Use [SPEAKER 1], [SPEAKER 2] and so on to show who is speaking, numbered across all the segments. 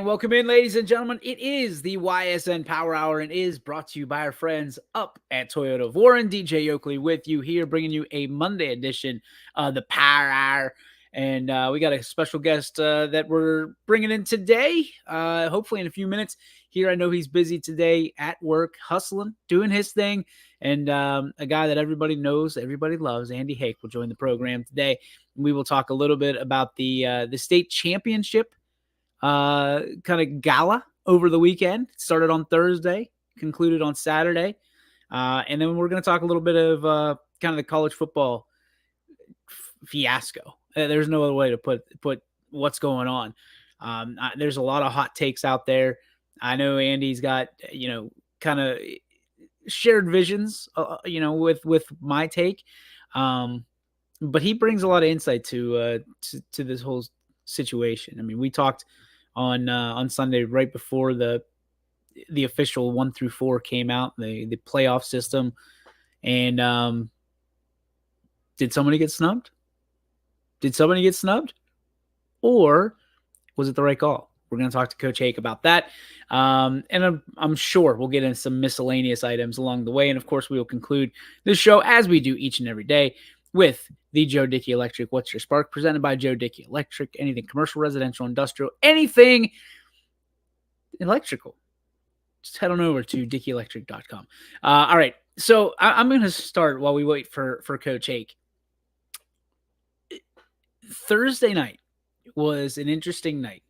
[SPEAKER 1] And welcome in, ladies and gentlemen. It is the YSN Power Hour and is brought to you by our friends up at Toyota of Warren. DJ Oakley with you here, bringing you a Monday edition of the Power Hour. And we got a special guest that we're bringing in today, hopefully in a few minutes here. I know he's busy today at work, hustling, doing his thing. And a guy that everybody knows, everybody loves, Andy Hake, will join the program today. We will talk a little bit about the state championship kind of gala over the weekend. It started on Thursday, concluded on Saturday. And then we're going to talk a little bit of kind of the college football fiasco. There's no other way to put what's going on. There's a lot of hot takes out there. I know Andy's got, kind of shared visions, with my take. But he brings a lot of insight to this whole situation. I mean, we talked on Sunday right before the official 1 through 4 came out, the playoff system, and did somebody get snubbed? Or was it the right call? We're going to talk to Coach Hake about that, and I'm sure we'll get into some miscellaneous items along the way, and of course we will conclude this show as we do each and every day with the Joe Dickey Electric What's Your Spark, presented by Joe Dickey Electric. Anything commercial, residential, industrial, anything electrical, just head on over to dickeyelectric.com. All right, so I'm going to start while we wait for Coach Hake. Thursday night was an interesting night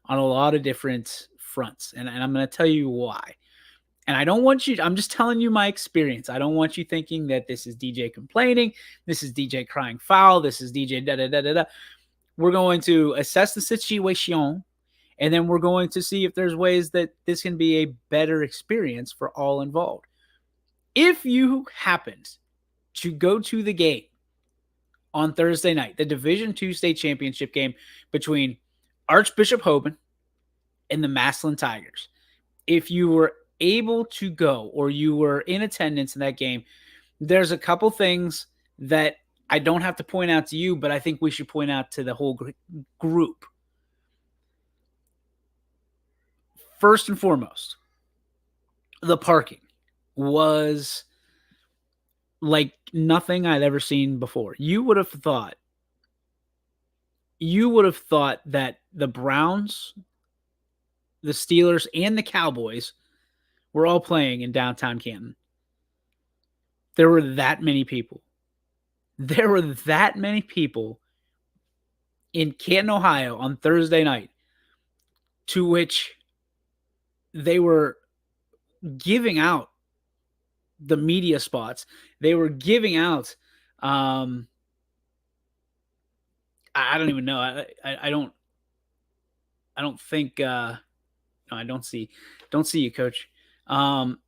[SPEAKER 1] on a lot of different fronts, and I'm going to tell you why. And I don't want you, I'm just telling you my experience. I don't want you thinking that this is DJ complaining, this is DJ crying foul, this is DJ da-da-da-da-da. We're going to assess the situation, and then we're going to see if there's ways that this can be a better experience for all involved. If you happened to go to the game on Thursday night, the Division II state championship game between Archbishop Hoban and the Massillon Tigers, if you were able to go or you were in attendance in that game, there's a couple things that I don't have to point out to you, but I think we should point out to the whole group. First and foremost, the parking was like nothing I'd ever seen before. You would have thought that the Browns, the Steelers, and the Cowboys were all playing in downtown Canton. There were that many people. There were that many people in Canton, Ohio on Thursday night, to which they were giving out the media spots. They were giving out, I don't even know. I don't think, no, I don't see you, Coach.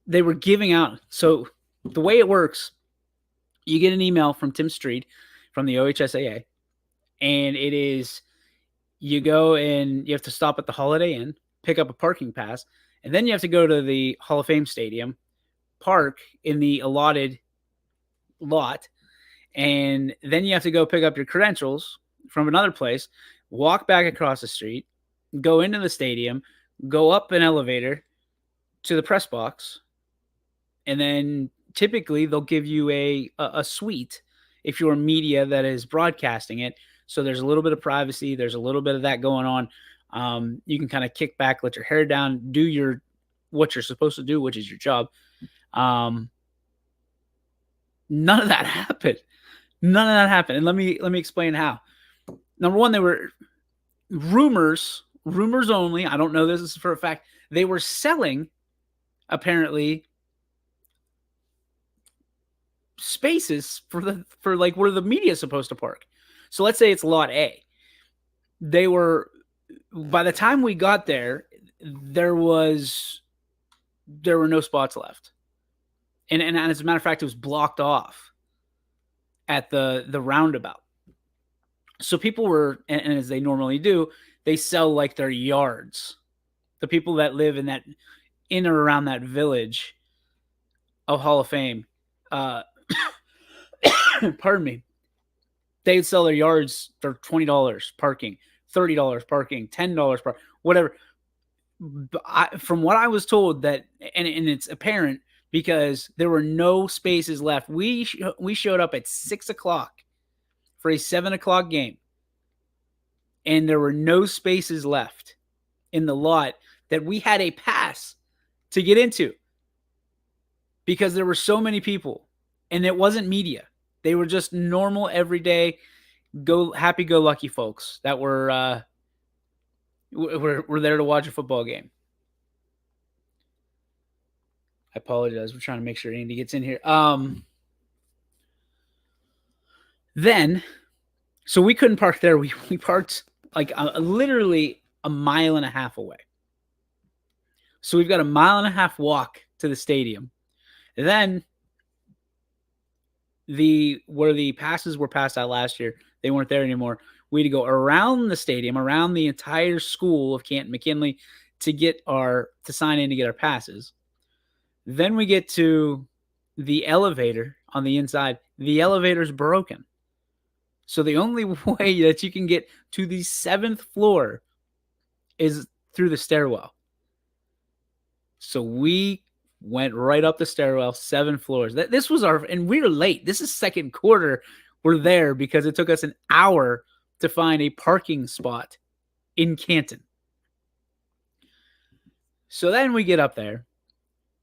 [SPEAKER 1] They were giving out. So the way it works, you get an email from Tim Street from the OHSAA, and it is, you go and you have to stop at the Holiday Inn, pick up a parking pass, and then you have to go to the Hall of Fame Stadium, park in the allotted lot, and then you have to go pick up your credentials from another place, walk back across the street, go into the stadium, go up an elevator to the press box, and then typically they'll give you a suite if you're media that is broadcasting it. So there's a little bit of privacy. There's a little bit of that going on. You can kind of kick back, let your hair down, do what you're supposed to do, which is your job. None of that happened. And let me explain how. Number one, they were rumors only. I don't know this is for a fact. They were selling, apparently, spaces for like where the media is supposed to park. So let's say it's lot A. By the time we got there, there were no spots left. And as a matter of fact, it was blocked off at the roundabout. So people were, and as they normally do, they sell like their yards. The people that live in or around that village of Hall of Fame, pardon me, they'd sell their yards for $20 parking, $30 parking, $10 parking, whatever. from what I was told, that, and it's apparent because there were no spaces left. We showed up at 6 o'clock for a 7 o'clock game, and there were no spaces left in the lot that we had a pass to get into because there were so many people, and it wasn't media. They were just normal, everyday, happy-go-lucky folks that were there to watch a football game. I apologize. We're trying to make sure Andy gets in here. Then, so we couldn't park there. We parked like literally a mile and a half away. So we've got a mile and a half walk to the stadium. Then where the passes were passed out last year, they weren't there anymore. We had to go around the stadium, around the entire school of Canton McKinley to sign in to get our passes. Then we get to the elevator on the inside. The elevator's broken. So the only way that you can get to the 7th floor is through the stairwell. So we went right up the stairwell, 7 floors. This was and we were late. This is second quarter. We're there because it took us an hour to find a parking spot in Canton. So then we get up there.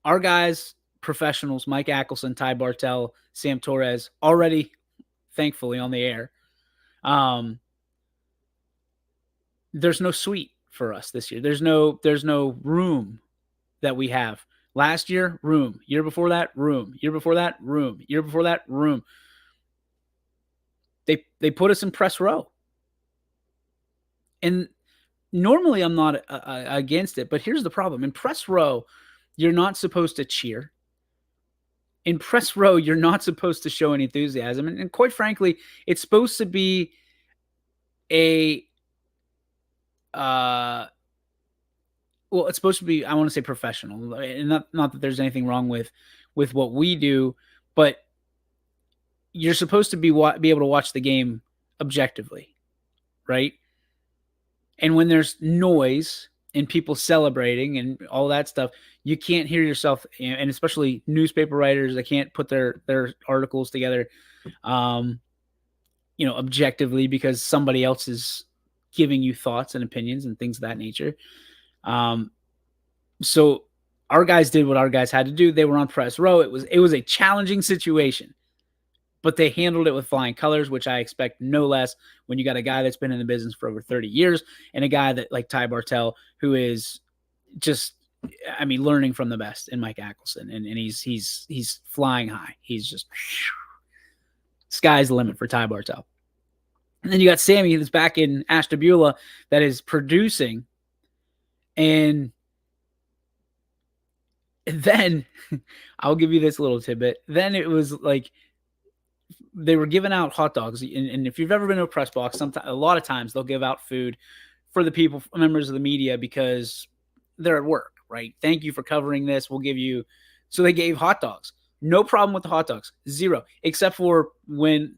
[SPEAKER 1] Our guys, professionals, Mike Ackelson, Ty Bartell, Sam Torres, already, thankfully, on the air. There's no suite for us this year. There's no room that we have. Last year, room. Year before that, room. Year before that, room. Year before that, room. They put us in press row. And normally I'm not against it, but here's the problem. In press row, you're not supposed to cheer. In press row, you're not supposed to show any enthusiasm. And quite frankly, it's supposed to be it's supposed to be, I want to say, professional. And not that there's anything wrong with what we do, but you're supposed to be able to watch the game objectively, right? And when there's noise and people celebrating and all that stuff, you can't hear yourself, and especially newspaper writers, they can't put their articles together, objectively, because somebody else is giving you thoughts and opinions and things of that nature. So our guys did what our guys had to do. They were on press row. It was a challenging situation, but they handled it with flying colors, which I expect no less when you got a guy that's been in the business for over 30 years and a guy that like Ty Bartell, who is just, learning from the best in Mike Ackelson. And he's flying high. He's just, sky's the limit for Ty Bartell. And then you got Sammy that's back in Ashtabula that is producing. And then I'll give you this little tidbit. Then it was like they were giving out hot dogs. And if you've ever been to a press box, a lot of times they'll give out food for the people, members of the media, because they're at work, right? Thank you for covering this. We'll give you. So they gave hot dogs. No problem with the hot dogs. Zero. Except for when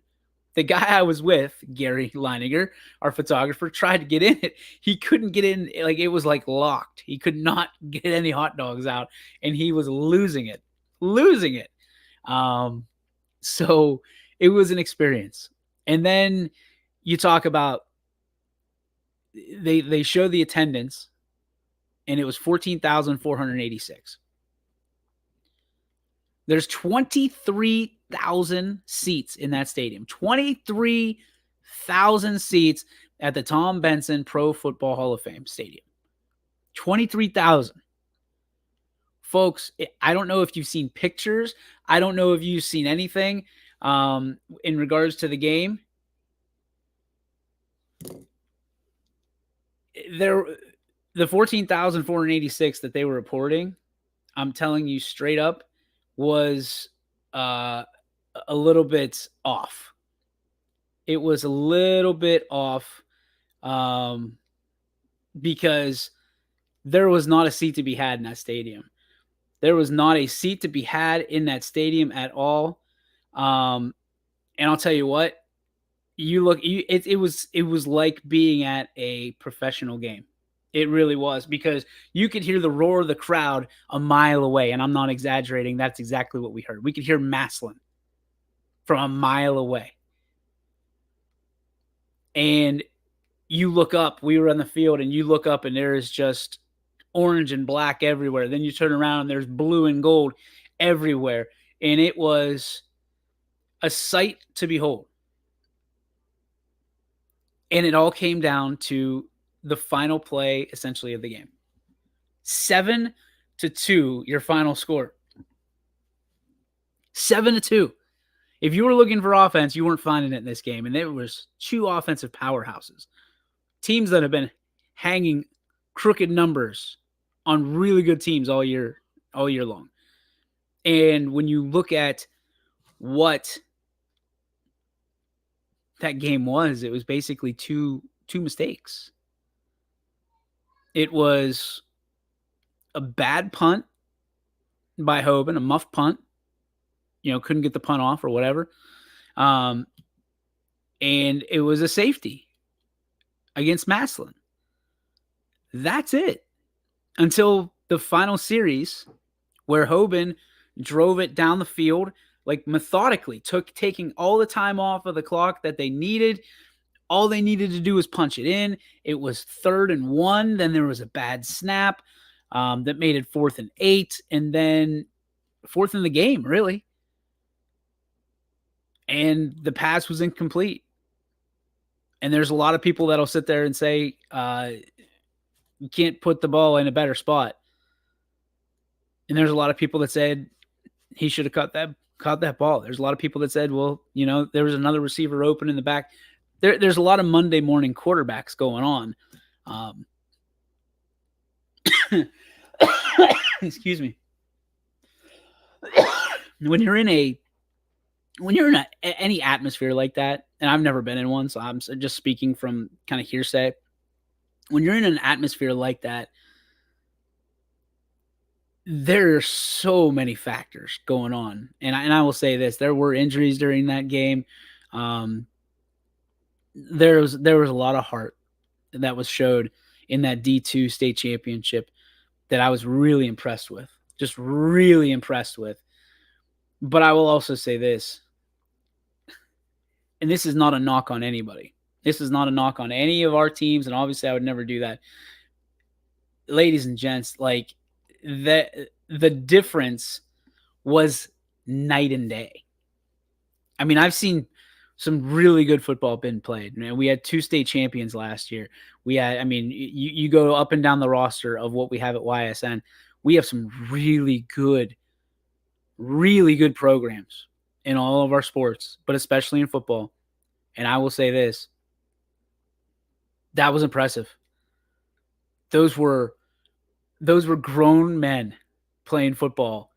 [SPEAKER 1] the guy I was with, Gary Leininger, our photographer, tried to get in it. He couldn't get in. Like, it was like locked. He could not get any hot dogs out, and he was losing it. So it was an experience. And then you talk about they show the attendance, and it was 14,486. There's 23,000 seats in that stadium. 23,000 seats at the Tom Benson Pro Football Hall of Fame Stadium. 23,000. Folks, I don't know if you've seen pictures. I don't know if you've seen anything in regards to the game. The 14,486 that they were reporting, I'm telling you straight up, was a little bit off. It was a little bit off because there was not a seat to be had in that stadium. There was not a seat to be had in that stadium at all. And I'll tell you what, it was like being at a professional game. It really was, because you could hear the roar of the crowd a mile away, and I'm not exaggerating. That's exactly what we heard. We could hear Maslin from a mile away. And you look up, we were on the field, and you look up, and there is just orange and black everywhere. Then you turn around, and there's blue and gold everywhere. And it was a sight to behold. And it all came down to the final play, essentially, of the game. 7-2, your final score. 7-2. If you were looking for offense, you weren't finding it in this game. And there was two offensive powerhouses. Teams that have been hanging crooked numbers on really good teams all year long. And when you look at what that game was, it was basically two mistakes. It was a bad punt by Hoban, a muff punt. Couldn't get the punt off or whatever. And it was a safety against Maslin. That's it. Until the final series, where Hoban drove it down the field, like methodically, taking all the time off of the clock that they needed. All they needed to do was punch it in. It was 3rd and 1. Then there was a bad snap that made it 4th and 8. And then 4th in the game, really. And the pass was incomplete. And there's a lot of people that'll sit there and say, you can't put the ball in a better spot. And there's a lot of people that said he should have caught that ball. There's a lot of people that said, well, there was another receiver open in the back. There's a lot of Monday morning quarterbacks going on. Excuse me. When you're in any atmosphere like that, and I've never been in one, so I'm just speaking from kind of hearsay. When you're in an atmosphere like that, there are so many factors going on. And I will say this, there were injuries during that game. There was a lot of heart that was showed in that D2 state championship that I was really impressed with. Just really impressed with. But I will also say this, and this is not a knock on anybody. This is not a knock on any of our teams, and obviously I would never do that. Ladies and gents, like the difference was night and day. I mean, I've seen some really good football been played. Man, we had 2 state champions last year. You go up and down the roster of what we have at YSN. We have some really good programs in all of our sports, but especially in football. And I will say this, that was impressive. Those were grown men playing football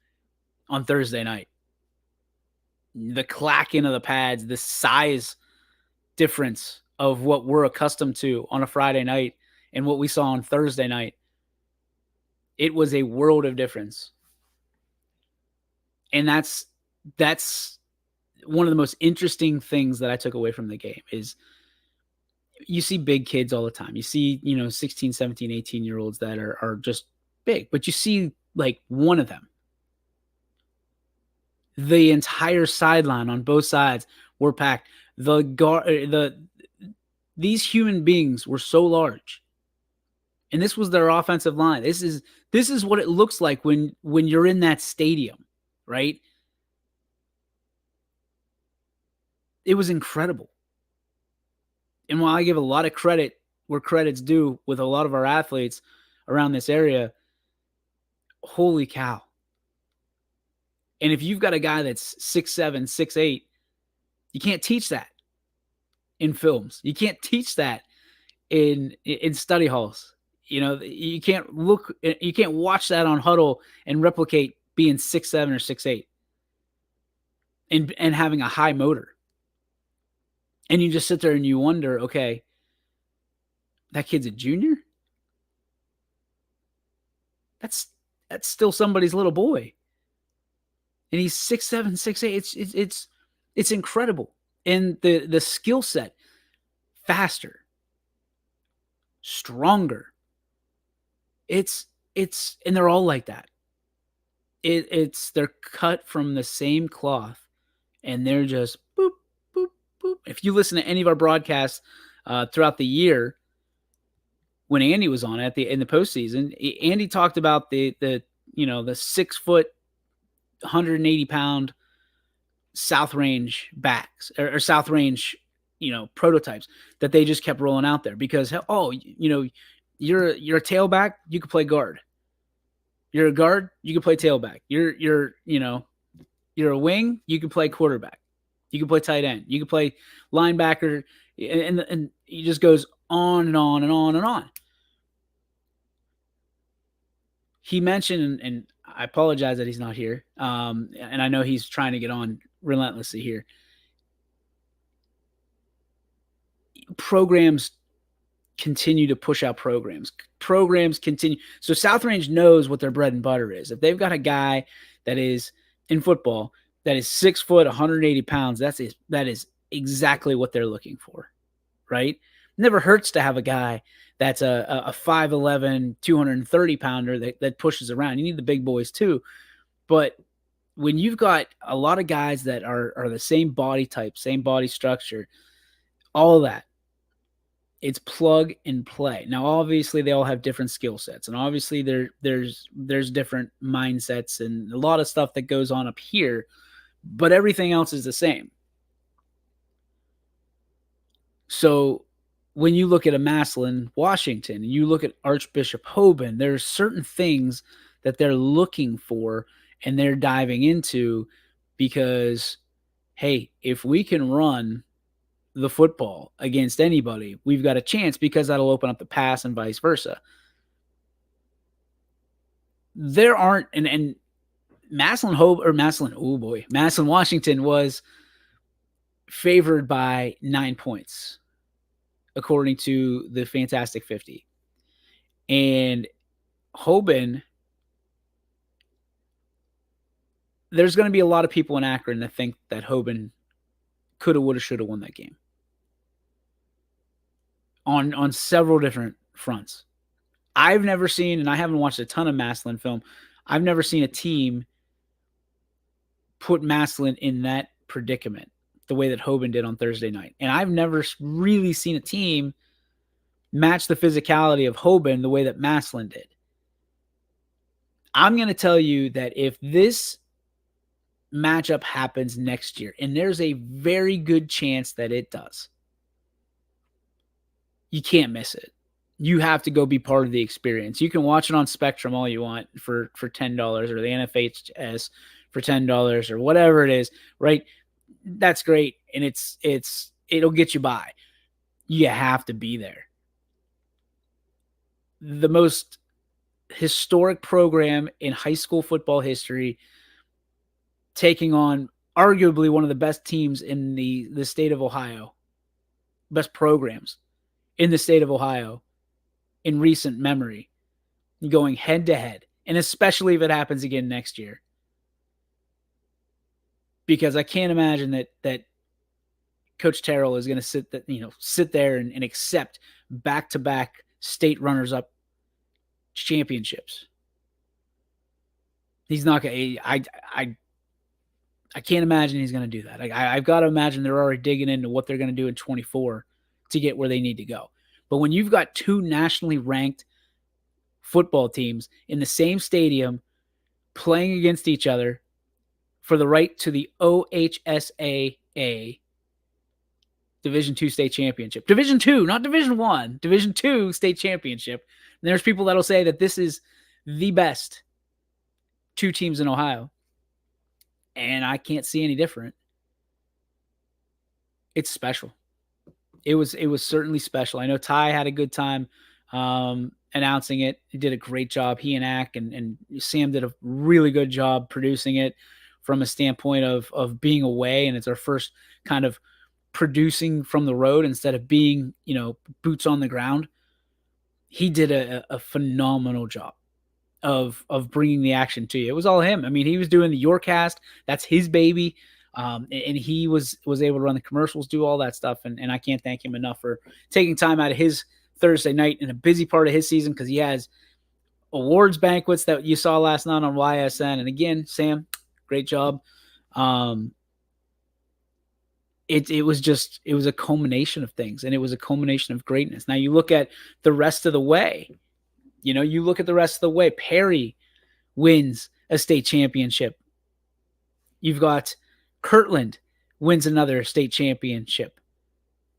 [SPEAKER 1] on Thursday night. The clacking of the pads, the size difference of what we're accustomed to on a Friday night and what we saw on Thursday night, it was a world of difference. And that's one of the most interesting things that I took away from the game is you see big kids all the time. You see, 16, 17, 18-year-olds that are just big, but you see like one of them. The entire sideline on both sides were packed. These human beings were so large. And this was their offensive line. This is what it looks like when you're in that stadium, right? It was incredible. And while I give a lot of credit where credit's due with a lot of our athletes around this area, holy cow. And if you've got a guy that's 6'7", 6'8", you can't teach that in films. You can't teach that in study halls. You can't watch that on Huddle and replicate being 6'7" or 6'8" and having a high motor. And you just sit there and you wonder, okay, that kid's a junior? That's still somebody's little boy. And he's 6'7", 6'8". It's incredible. And the skill set, faster, stronger, And they're all like that. They're cut from the same cloth, and they're just boop, boop, boop. If you listen to any of our broadcasts throughout the year, when Andy was on it in the postseason, Andy talked about the 6 foot, 180 pound South Range backs or South Range, prototypes that they just kept rolling out there because you're a tailback, you can play guard. You're a guard, you can play tailback. You're a wing, you can play quarterback. You can play tight end. You can play linebacker, and it just goes on and on and on and on. He mentioned, and I apologize that he's not here, and I know he's trying to get on relentlessly here. Programs continue to push out programs. Programs continue. So South Range knows what their bread and butter is. If they've got a guy that is in football that is 6 foot, 180 pounds, that is exactly what they're looking for, right? Never hurts to have a guy that's a 5'11", 230 pounder that pushes around. You need the big boys too. But when you've got a lot of guys that are the same body type, same body structure, all of that, it's plug and play. Now, obviously, they all have different skill sets, and obviously, there's different mindsets and a lot of stuff that goes on up here, but everything else is the same. So when you look at a Massillon, Washington, and you look at Archbishop Hoban, there's certain things that they're looking for and they're diving into because, hey, if we can run the football against anybody, we've got a chance because that'll open up the pass and vice versa. There aren't, and Massillon Washington was favored by 9 points, according to the Fantastic 50. And Hoban, there's going to be a lot of people in Akron that think that Hoban coulda, woulda, shoulda won that game on several different fronts. I've never seen, and I haven't watched a ton of Massillon film, I've never seen a team put Massillon in that predicament the way that Hoban did on Thursday night. And I've never really seen a team match the physicality of Hoban the way that Massillon did. I'm going to tell you that if this matchup happens next year, and there's a very good chance that it does, you can't miss it. You have to go be part of the experience. You can watch it on Spectrum all you want for $10 or the NFHS for $10 or whatever it is, right? That's great. And it'll get you by. You have to be there. The most historic program in high school football history, taking on arguably one of the best teams in the state of Ohio, best programs in the state of Ohio in recent memory, going head to head, and especially if it happens again next year. Because I can't imagine that Coach Terrell is going to sit there and accept back-to-back state runners-up championships. He's not going to. I can't imagine he's going to do that. I've got to imagine they're already digging into what they're going to do in 24 to get where they need to go. But when you've got two nationally ranked football teams in the same stadium playing against each other for the right to the OHSAA Division II state championship. Division II, not Division I. Division II state championship. And there's people that'll say that this is the best two teams in Ohio. And I can't see any different. It's special. It was certainly special. I know Ty had a good time announcing it. He did a great job. He and Ack and Sam did a really good job producing it from a standpoint of being away. And it's our first kind of producing from the road instead of being, boots on the ground. He did a phenomenal job of bringing the action to you. It was all him. I mean, he was doing the Yourcast. That's his baby. And he was able to run the commercials, do all that stuff. And I can't thank him enough for taking time out of his Thursday night in a busy part of his season, because he has awards banquets that you saw last night on YSN. And again, Sam, great job. It was a culmination of things, and it was a culmination of greatness. Now you look at the rest of the way. Perry wins a state championship. You've got Kirtland wins another state championship.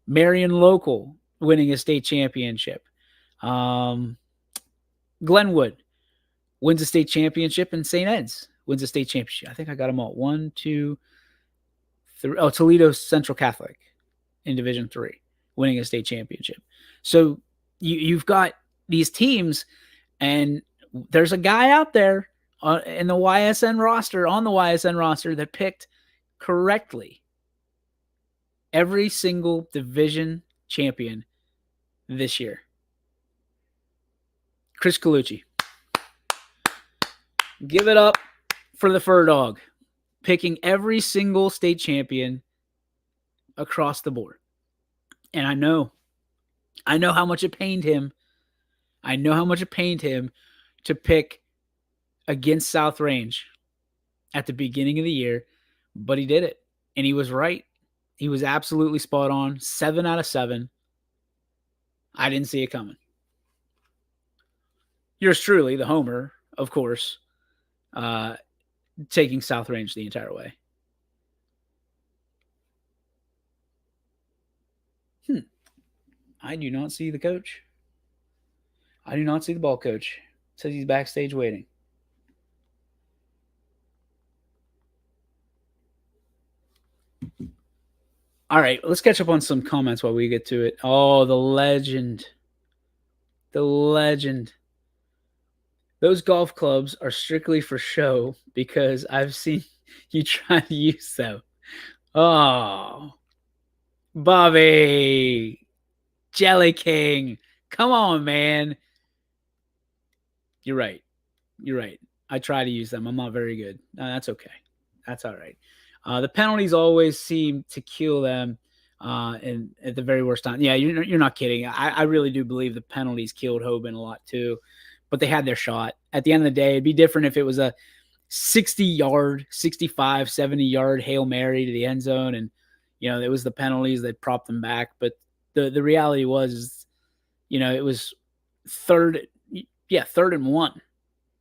[SPEAKER 1] Marion Local winning a state championship. Glenwood wins a state championship, and St. Ed's wins a state championship. I think I got them all. 1, 2, 3. Oh, Toledo Central Catholic in Division III winning a state championship. So you've got these teams, and there's a guy out there in the YSN roster, that picked correctly every single division champion this year. Chris Colucci. Give it up for the Fur Dog, picking every single state champion across the board. And I know how much it pained him. To pick against South Range at the beginning of the year, but he did it, and he was right. He was absolutely spot on. 7 out of 7. I didn't see it coming. Yours truly, the homer, of course, taking South Range the entire way. I do not see the coach. I do not see the ball coach. It says he's backstage waiting. All right, let's catch up on some comments while we get to it. Oh, the legend. Those golf clubs are strictly for show because I've seen you try to use them. Oh, Bobby. Jelly King. Come on, man. You're right. I try to use them. I'm not very good. No, that's okay. That's all right. The penalties always seem to kill them and at the very worst time. Yeah, you're not kidding. I really do believe the penalties killed Hoban a lot too, but they had their shot. At the end of the day, it'd be different if it was a 60-yard, 65, 70-yard Hail Mary to the end zone, and it was the penalties that propped them back. But the reality was, it was third and 1.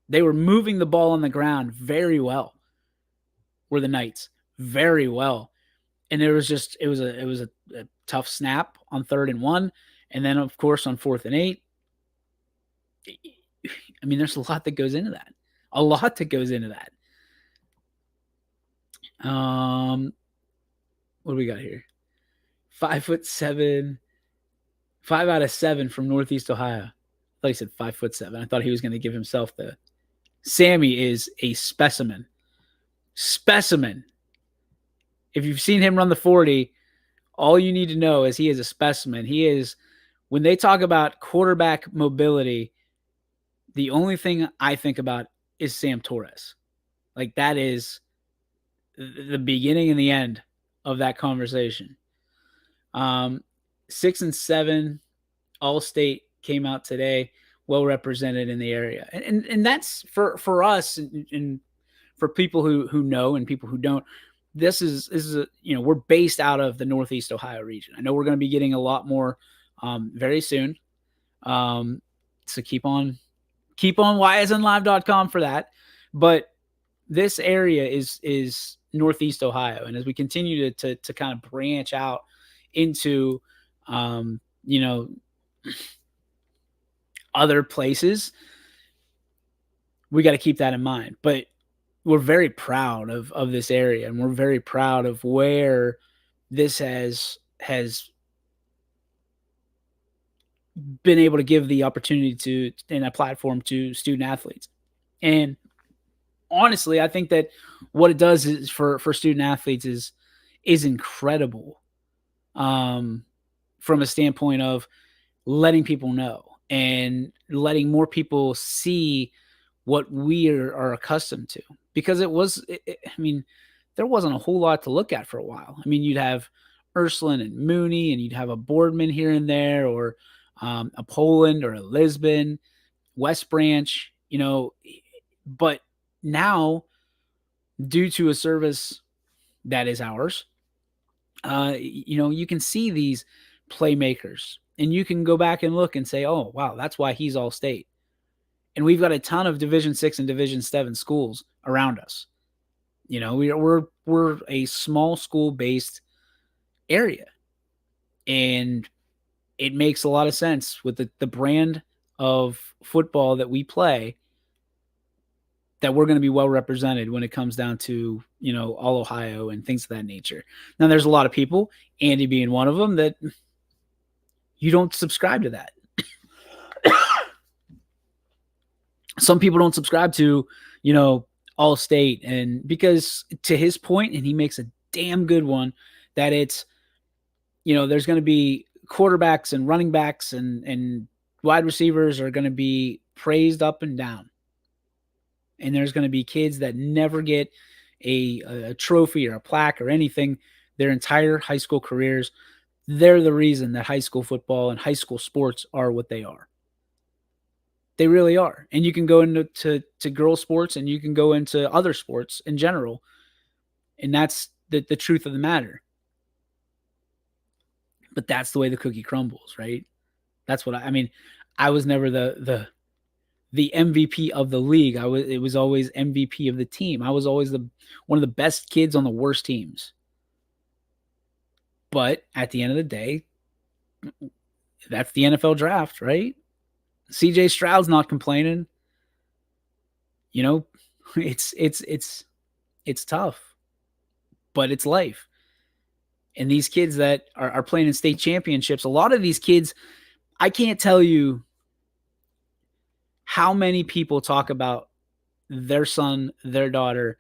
[SPEAKER 1] They were moving the ball on the ground very well. Were the Knights very well, and it was a tough snap on 3rd and 1, and then of course on 4th and 8. I mean, there's a lot that goes into that. What do we got here? 5'7", 5 out of 7 from Northeast Ohio. I thought he said 5'7". I thought he was going to give himself the. Sammy is a specimen. If you've seen him run the 40, all you need to know is he is a specimen. He is, when they talk about quarterback mobility, the only thing I think about is Sam Torres. Like, that is the beginning and the end of that conversation. 6 and 7 All-State came out today, well represented in the area. And that's for us and for people who know and people who don't. This is we're based out of the Northeast Ohio region. I know we're going to be getting a lot more very soon. So keep on ysnlive.com for that. But this area is Northeast Ohio. And as we continue to kind of branch out into, other places, we got to keep that in mind. But we're very proud of this area, and we're very proud of where this has been able to give the opportunity and a platform to student athletes. And honestly, I think that what it does is for student athletes is incredible, from a standpoint of letting people know and letting more people see what we are accustomed to. Because there wasn't a whole lot to look at for a while. I mean, you'd have Ursuline and Mooney, and you'd have a Boardman here and there, or a Poland or a Lisbon, West Branch, But now, due to a service that is ours, you can see these playmakers, and you can go back and look and say, oh, wow, that's why he's all state. And we've got a ton of Division 6 and Division 7 schools around us. We're a small school based area, and it makes a lot of sense with the brand of football that we play, that we're going to be well represented when it comes down to, all Ohio and things of that nature. Now, there's a lot of people, Andy being one of them, that you don't subscribe to that. Some people don't subscribe to, all state, and because to his point, and he makes a damn good one, that it's, there's going to be quarterbacks and running backs and wide receivers are going to be praised up and down. And there's going to be kids that never get a trophy or a plaque or anything their entire high school careers. They're the reason that high school football and high school sports are what they are. They really are. And you can go into to girl sports, and you can go into other sports in general. And that's the truth of the matter. But that's the way the cookie crumbles, right? That's what I mean. I was never the MVP of the league. It was always MVP of the team. I was always one of the best kids on the worst teams. But at the end of the day, that's the NFL draft, right? CJ Stroud's not complaining. It's tough, but it's life. And these kids that are playing in state championships, a lot of these kids, I can't tell you how many people talk about their son, their daughter,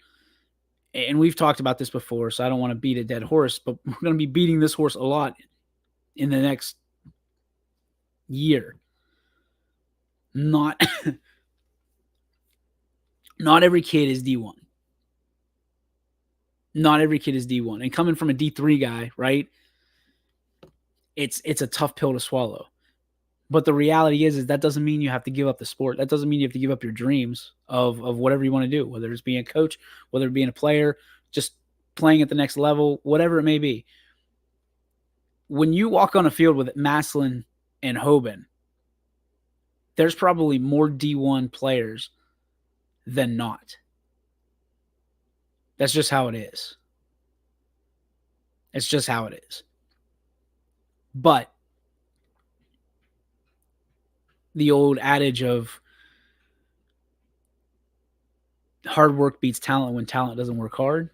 [SPEAKER 1] and we've talked about this before, so I don't want to beat a dead horse, but we're going to be beating this horse a lot in the next year. Not every kid is D1. Not every kid is D1. And coming from a D3 guy, right? It's a tough pill to swallow. But the reality is that doesn't mean you have to give up the sport. That doesn't mean you have to give up your dreams of whatever you want to do, whether it's being a coach, whether it's being a player, just playing at the next level, whatever it may be. When you walk on a field with Massillon and Hoban, there's probably more D1 players than not. That's just how it is. It's just how it is. But the old adage of hard work beats talent when talent doesn't work hard,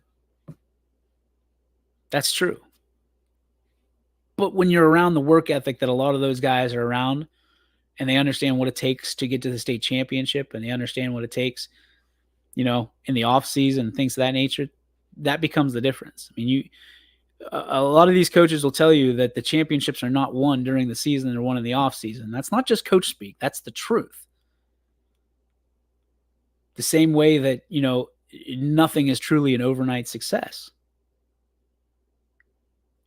[SPEAKER 1] that's true. But when you're around the work ethic that a lot of those guys are around, and they understand what it takes to get to the state championship, and they understand what it takes, in the off season, things of that nature, that becomes the difference. I mean, a lot of these coaches will tell you that the championships are not won during the season, they're won in the off season. That's not just coach speak. That's the truth. The same way that, nothing is truly an overnight success.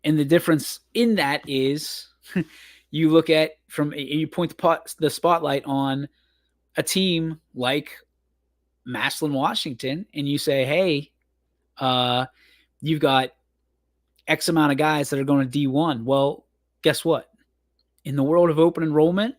[SPEAKER 1] And the difference in that is you look at you point the spotlight on a team like Massillon, Washington, and you say, hey, you've got X amount of guys that are going to D1. Well, guess what? In the world of open enrollment,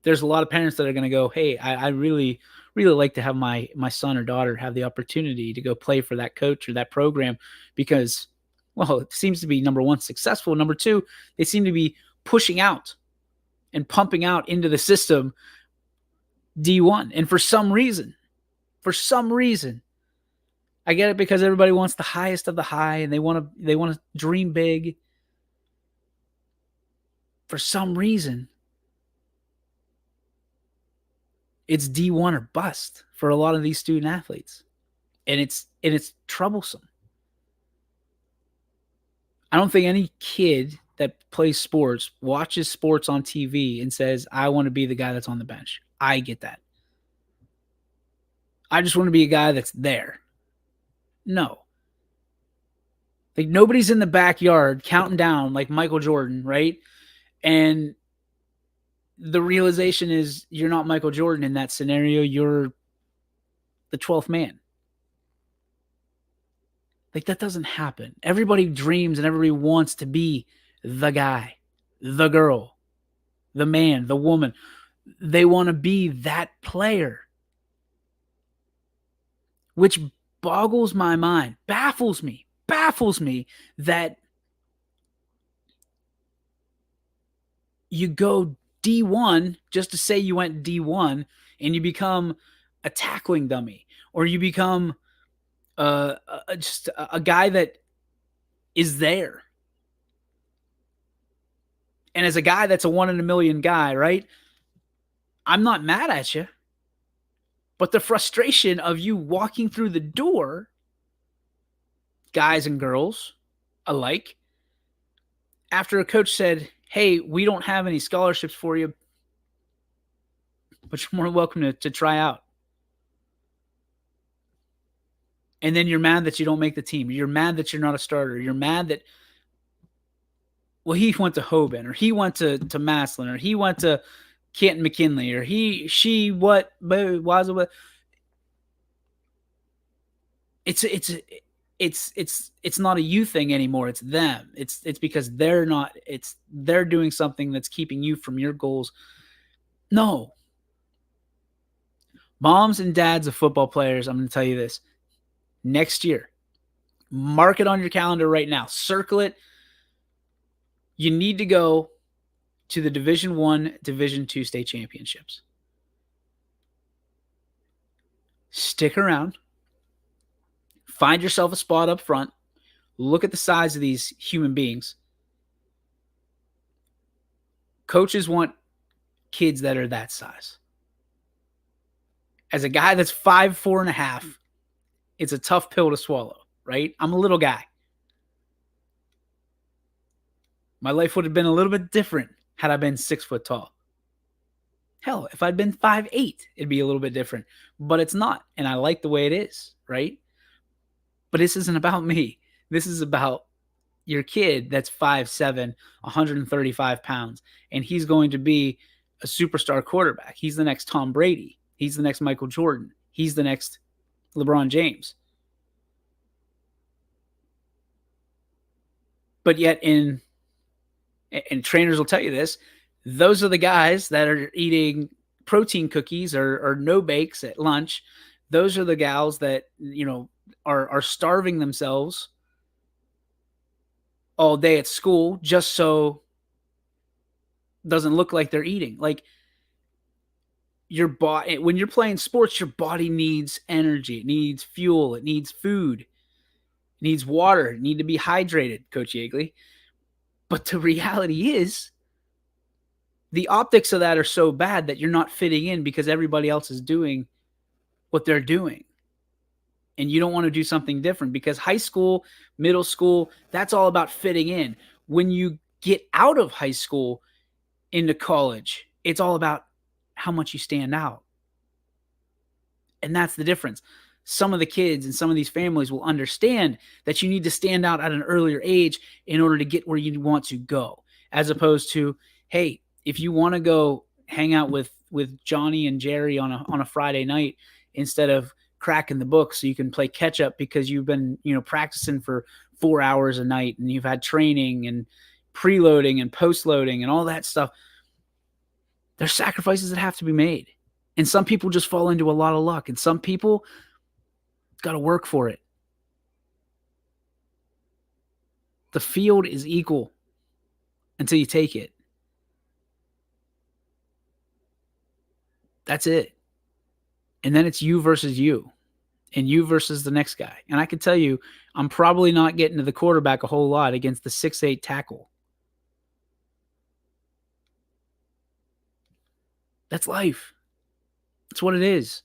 [SPEAKER 1] there's a lot of parents that are going to go, hey, I really, really like to have my son or daughter have the opportunity to go play for that coach or that program because, well, it seems to be, number one, successful. Number two, they seem to be pushing out and pumping out into the system D1. And for some reason, I get it, because everybody wants the highest of the high and they want to dream big. For some reason, it's D1 or bust for a lot of these student athletes. And it's troublesome. I don't think any kid that plays sports watches sports on TV and says, I want to be the guy that's on the bench. I get that. I just want to be a guy that's there. No. Like, nobody's in the backyard counting down like Michael Jordan, right? And the realization is you're not Michael Jordan in that scenario. You're the 12th man. Like, that doesn't happen. Everybody dreams and everybody wants to be the guy, the girl, the man, the woman. They want to be that player, which boggles my mind, baffles me that you go D1 just to say you went D1 and you become a tackling dummy, or you become just a guy that is there. And as a guy that's a 1 in a million guy, right? I'm not mad at you. But the frustration of you walking through the door, guys and girls alike, after a coach said, hey, we don't have any scholarships for you, but you're more than welcome to try out. And then you're mad that you don't make the team. You're mad that you're not a starter. You're mad that, well, he went to Hoban, or he went to Maslin, or he went to Canton McKinley, or she, what, was it? It's not a you thing anymore. It's them. It's because they're doing something that's keeping you from your goals. No. Moms and dads of football players, I'm going to tell you this. Next year, mark it on your calendar right now. Circle it. You need to go to the Division I, Division II state championships. Stick around. Find yourself a spot up front. Look at the size of these human beings. Coaches want kids that are that size. As a guy that's 5'4.5", it's a tough pill to swallow, right? I'm a little guy. My life would have been a little bit different had I been 6 foot tall. Hell, if I'd been 5'8", it'd be a little bit different. But it's not, and I like the way it is, right? But this isn't about me. This is about your kid that's 5'7", 135 pounds, and he's going to be a superstar quarterback. He's the next Tom Brady. He's the next Michael Jordan. He's the next LeBron James. But yet, and trainers will tell you this, those are the guys that are eating protein cookies or no bakes at lunch. Those are the gals that, are starving themselves all day at school just so it doesn't look like they're eating. Like, your body, when you're playing sports, your body needs energy. It needs fuel. It needs food. It needs water. It needs to be hydrated, Coach Yeagley. But the reality is, the optics of that are so bad that you're not fitting in because everybody else is doing what they're doing. And you don't want to do something different, because high school, middle school, that's all about fitting in. When you get out of high school into college, it's all about how much you stand out. And that's the difference. Some of the kids and some of these families will understand that you need to stand out at an earlier age in order to get where you want to go, as opposed to, hey, if you want to go hang out with Johnny and Jerry on a Friday night instead of cracking the book so you can play catch up because you've been, practicing for 4 hours a night and you've had training and preloading and post-loading and all that stuff, there's sacrifices that have to be made. And some people just fall into a lot of luck, and some people got to work for it. The field is equal until you take it. That's it. And then it's you versus you, and you versus the next guy. And I can tell you, I'm probably not getting to the quarterback a whole lot against the 6'8" tackle. That's life. That's what it is.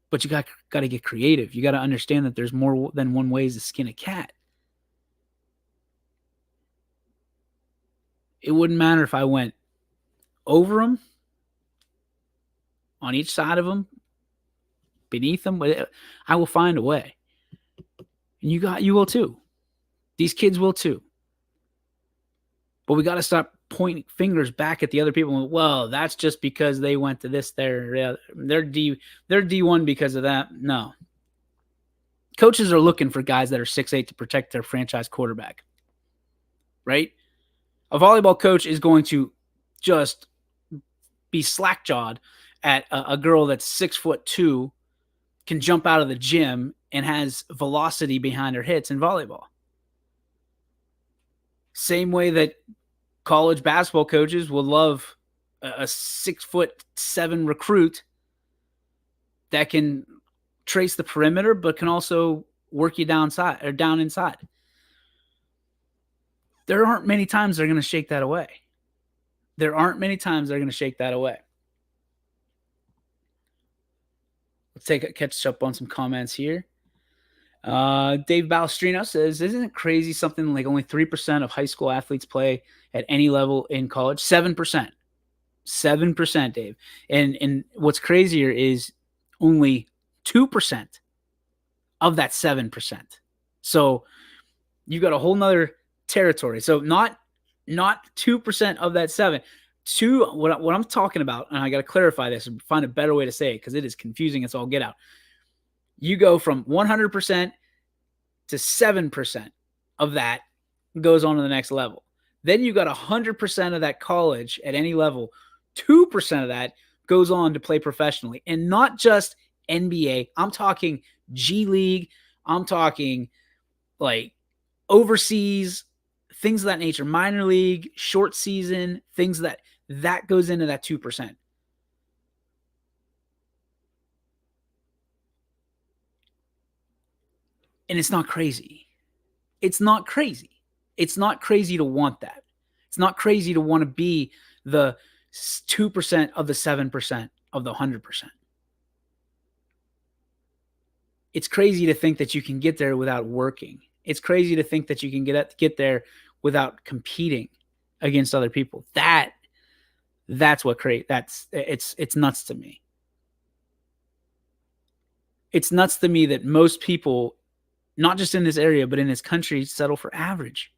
[SPEAKER 1] But you got to get creative. You got to understand that there's more than one ways to skin a cat. It wouldn't matter if I went over them, on each side of them, beneath them. I will find a way. And you will too. These kids will too. But we got to stop point fingers back at the other people. Well, that's just because they went to this. They're D1 because of that. No, coaches are looking for guys that are 6'8" to protect their franchise quarterback, right? A volleyball coach is going to just be slack-jawed at a girl that's 6'2", can jump out of the gym and has velocity behind her hits in volleyball. Same way that college basketball coaches will love a 6'7" recruit that can trace the perimeter, but can also work you downside or down inside. There aren't many times they're going to shake that away. There aren't many times they're going to shake that away. Let's catch up on some comments here. Dave Balestrino says, isn't it crazy something like only 3% of high school athletes play at any level in college? 7%. 7%, Dave. And what's crazier is only 2% of that 7%. So you got a whole nother territory. So not 2% of that 7. What I'm talking about, and I got to clarify this and find a better way to say it because it is confusing. It's all get out. You go from 100% to 7% of that goes on to the next level. Then you got 100% of that college at any level. 2% of that goes on to play professionally, and not just NBA. I'm talking G League. I'm talking like overseas, things of that nature, minor league, short season, things that goes into that 2%. And it's not crazy. It's not crazy. It's not crazy to want that. It's not crazy to want to be the 2% of the 7% of the 100%. It's crazy to think that you can get there without working. It's crazy to think that you can get there without competing against other people. That's what it's nuts to me. It's nuts to me that most people, not just in this area, but in this country, settle for average.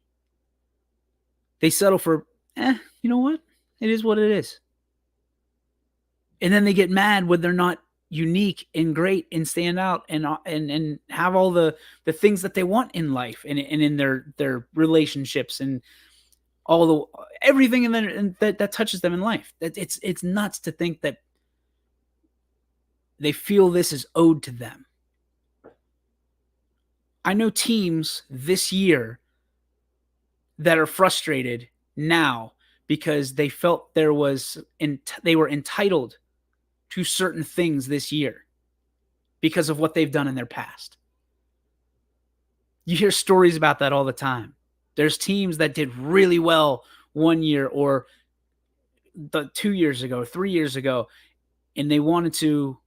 [SPEAKER 1] They settle for, you know what? It is what it is. And then they get mad when they're not unique and great and stand out and have all the things that they want in life and in their relationships and all everything that touches them in life. It's nuts to think that they feel this is owed to them. I know teams this year that are frustrated now because they felt they were entitled to certain things this year because of what they've done in their past. You hear stories about that all the time. There's teams that did really well 1 year or 2 years ago, 3 years ago, and they wanted to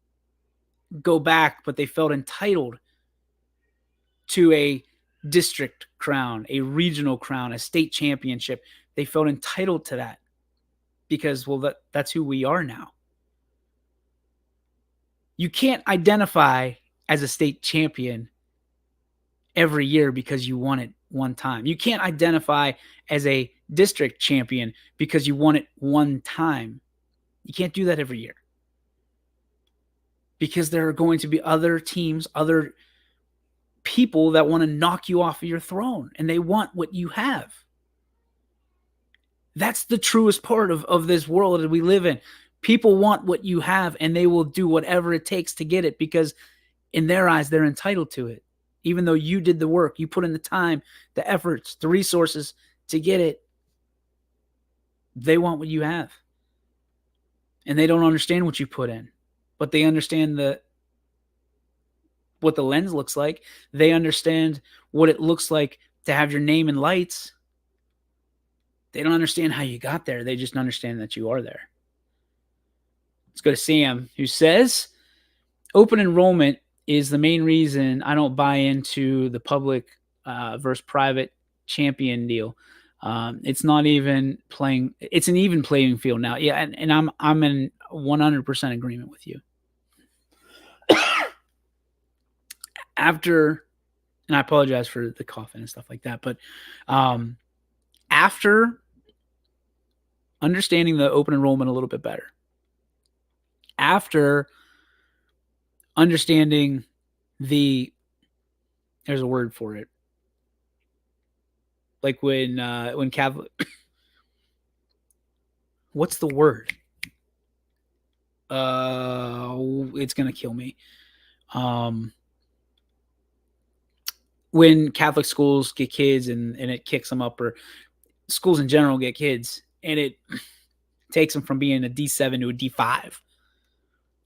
[SPEAKER 1] go back, but they felt entitled to a district crown, a regional crown, a state championship. They felt entitled to that because, well, that's who we are now. You can't identify as a state champion every year because you won it one time. You can't identify as a district champion because you won it one time. You can't do that every year because there are going to be other teams, other people that want to knock you off of your throne, and they want what you have. That's the truest part of this world that we live in. People want what you have, and they will do whatever it takes to get it because in their eyes, they're entitled to it. Even though you did the work, you put in the time, the efforts, the resources to get it, they want what you have. And they don't understand what you put in, but they understand what the lens looks like. They understand what it looks like to have your name in lights. They don't understand how you got there. They just understand that you are there. Let's go to Sam, who says, open enrollment is the main reason I don't buy into the public versus private champion deal. It's not even playing. It's an even playing field now. Yeah, and I'm in 100% agreement with you. After, and I apologize for the coughing and stuff like that, but after understanding the open enrollment a little bit better. After understanding there's a word for it. Like when Catholic, what's the word? It's gonna kill me. When Catholic schools get kids and it kicks them up, or schools in general get kids, and it takes them from being a D7 to a D5.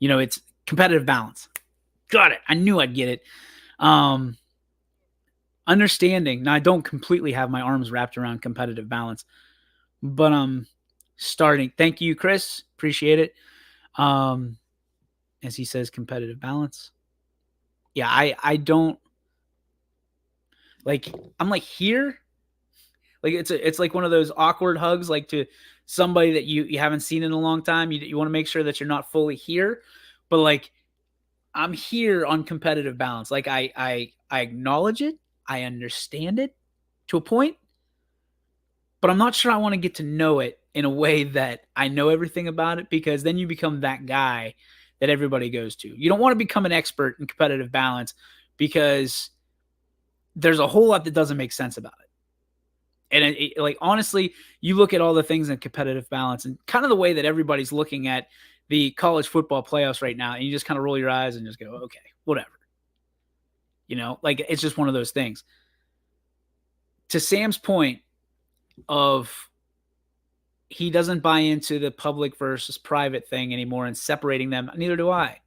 [SPEAKER 1] It's competitive balance. Got it. I knew I'd get it. Understanding. Now, I don't completely have my arms wrapped around competitive balance, but I'm starting. Thank you, Chris. Appreciate it. As he says, competitive balance. Yeah, I don't like. I'm like here. Like it's like one of those awkward hugs, like to somebody that you haven't seen in a long time. You want to make sure that you're not fully here, but like I'm here on competitive balance. Like I acknowledge it. I understand it to a point, but I'm not sure I want to get to know it in a way that I know everything about it, because then you become that guy that everybody goes to. You don't want to become an expert in competitive balance because there's a whole lot that doesn't make sense about it. And like, honestly, you look at all the things in competitive balance and kind of the way that everybody's looking at the college football playoffs right now, and you just kind of roll your eyes and just go, okay, whatever. Like it's just one of those things. To Sam's point of he doesn't buy into the public versus private thing anymore and separating them, neither do I.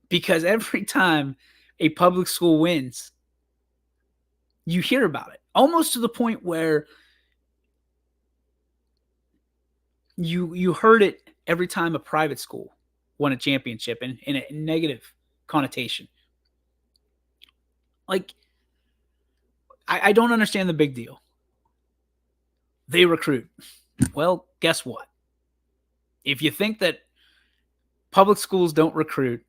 [SPEAKER 1] Because every time a public school wins, you hear about it, almost to the point where you heard it every time a private school won a championship in a negative connotation. Like, I don't understand the big deal. They recruit. Well, guess what? If you think that public schools don't recruit,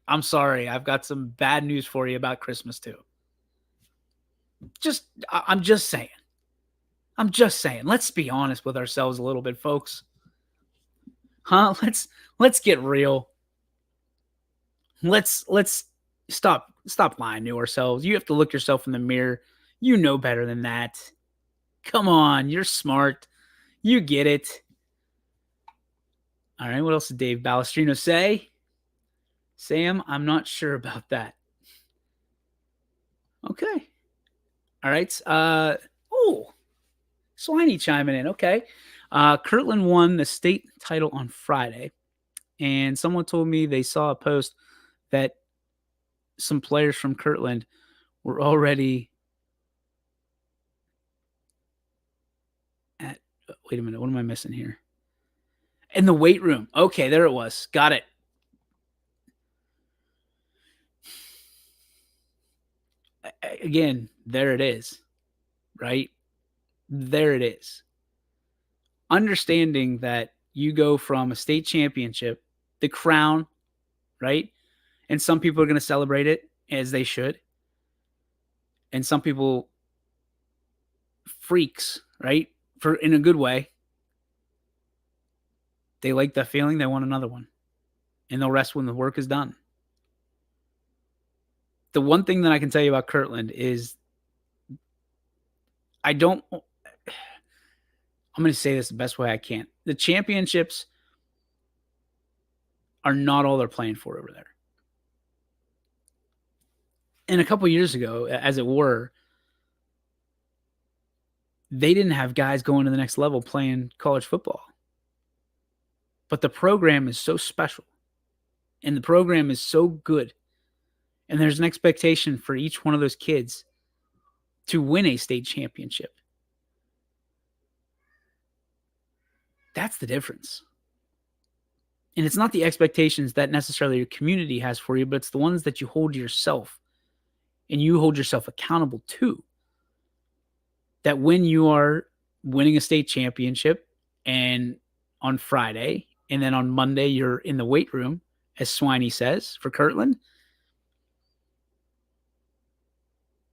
[SPEAKER 1] I'm sorry. I've got some bad news for you about Christmas too. I'm just saying. Let's be honest with ourselves a little bit, folks. Huh? Let's get real. Let's stop lying to ourselves. You have to look yourself in the mirror. You know better than that. Come on, you're smart. You get it. All right, what else did Dave Balestrino say? Sam, I'm not sure about that. Okay. All right. Swiney chiming in. Okay. Kirtland won the state title on Friday, and someone told me they saw a post that some players from Kirtland were already at. Wait a minute. What am I missing here? In the weight room. Okay, there it was. Got it. Again, there it is. Right? There it is. Understanding that you go from a state championship, the crown, right? And some people are going to celebrate it, as they should. And some people, freaks, right? In a good way. They like that feeling. They want another one. And they'll rest when the work is done. The one thing that I can tell you about Kirtland is I'm going to say this the best way I can. The championships are not all they're playing for over there. And a couple years ago, as it were, they didn't have guys going to the next level playing college football. But the program is so special, and the program is so good, and there's an expectation for each one of those kids to win a state championship. That's the difference. And it's not the expectations that necessarily your community has for you, but it's the ones that you hold to yourself and you hold yourself accountable to. That when you are winning a state championship and on Friday, and then on Monday, you're in the weight room, as Swiney says, for Kirtland,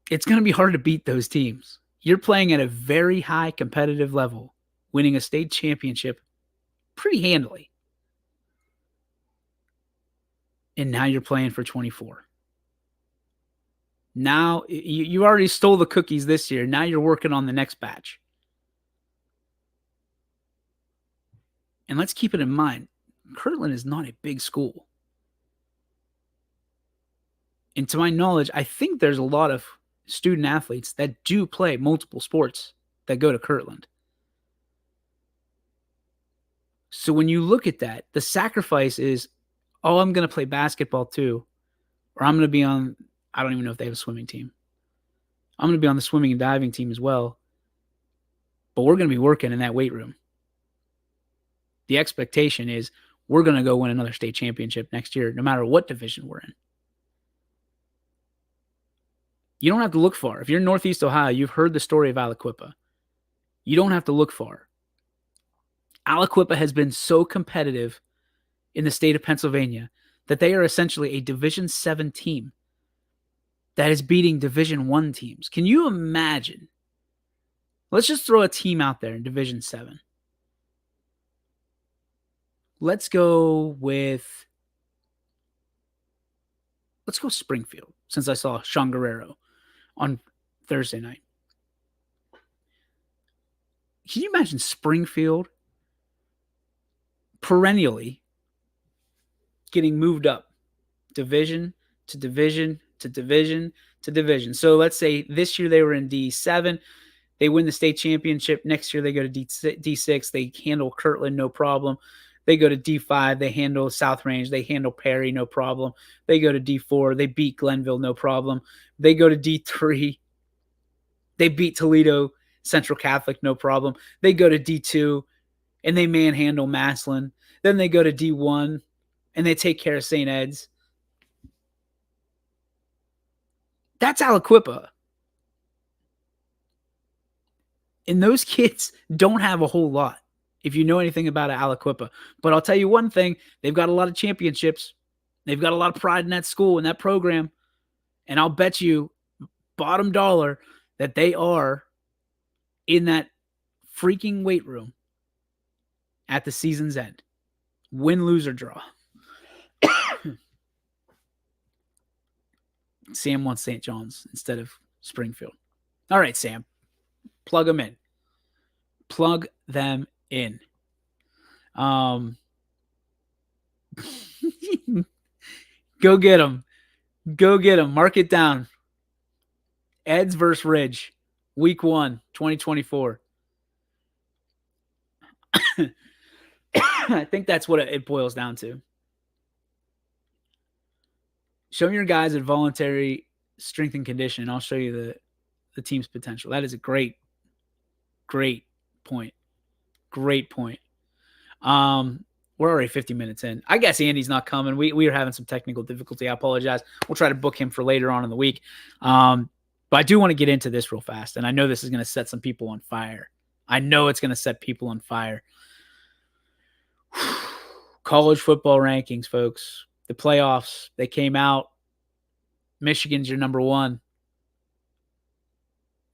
[SPEAKER 1] it's going to be hard to beat those teams. You're playing at a very high competitive level winning a state championship pretty handily. And now you're playing for 24. Now you already stole the cookies this year. Now you're working on the next batch. And let's keep it in mind, Kirtland is not a big school. And to my knowledge, I think there's a lot of student athletes that do play multiple sports that go to Kirtland. So when you look at that, the sacrifice is, oh, I'm going to play basketball too. Or I'm going to be on, I don't even know if they have a swimming team. I'm going to be on the swimming and diving team as well. But we're going to be working in that weight room. The expectation is we're going to go win another state championship next year, no matter what division we're in. You don't have to look far. If you're in Northeast Ohio, you've heard the story of Aliquippa. You don't have to look far. Aliquippa has been so competitive in the state of Pennsylvania that they are essentially a Division 7 team that is beating Division 1 teams. Can you imagine? Let's just throw a team out there in Division 7. Let's go Springfield, since I saw Sean Guerrero on Thursday night. Can you imagine Springfield perennially getting moved up division to division to division to division? So let's say this year they were in D7. They win the state championship. Next year they go to D6. They handle Kirtland, no problem. They go to D5. They handle South Range. They handle Perry, no problem. They go to D4. They beat Glenville, no problem. They go to D3. They beat Toledo Central Catholic, no problem. They go to D2, and they manhandle Massillon. Then they go to D1, and they take care of St. Ed's. That's Aliquippa. And those kids don't have a whole lot, if you know anything about Aliquippa. But I'll tell you one thing, they've got a lot of championships. They've got a lot of pride in that school and that program. And I'll bet you bottom dollar that they are in that freaking weight room at the season's end. Win, lose, or draw. Sam wants St. John's instead of Springfield. All right, Sam. Plug them in. Plug them in. Go get them. Go get them. Mark it down. Eds versus Ridge. Week 1, 2024. I think that's what it boils down to. Show me your guys at voluntary strength and conditioning. I'll show you the team's potential. That is a great point. Great point. We're already 50 minutes in. I guess Andy's not coming. We are having some technical difficulty. I apologize. We'll try to book him for later on in the week. But I do want to get into this real fast, and I know this is going to set some people on fire. I know it's going to set people on fire. College football rankings, folks. The playoffs, they came out. Michigan's your number 1.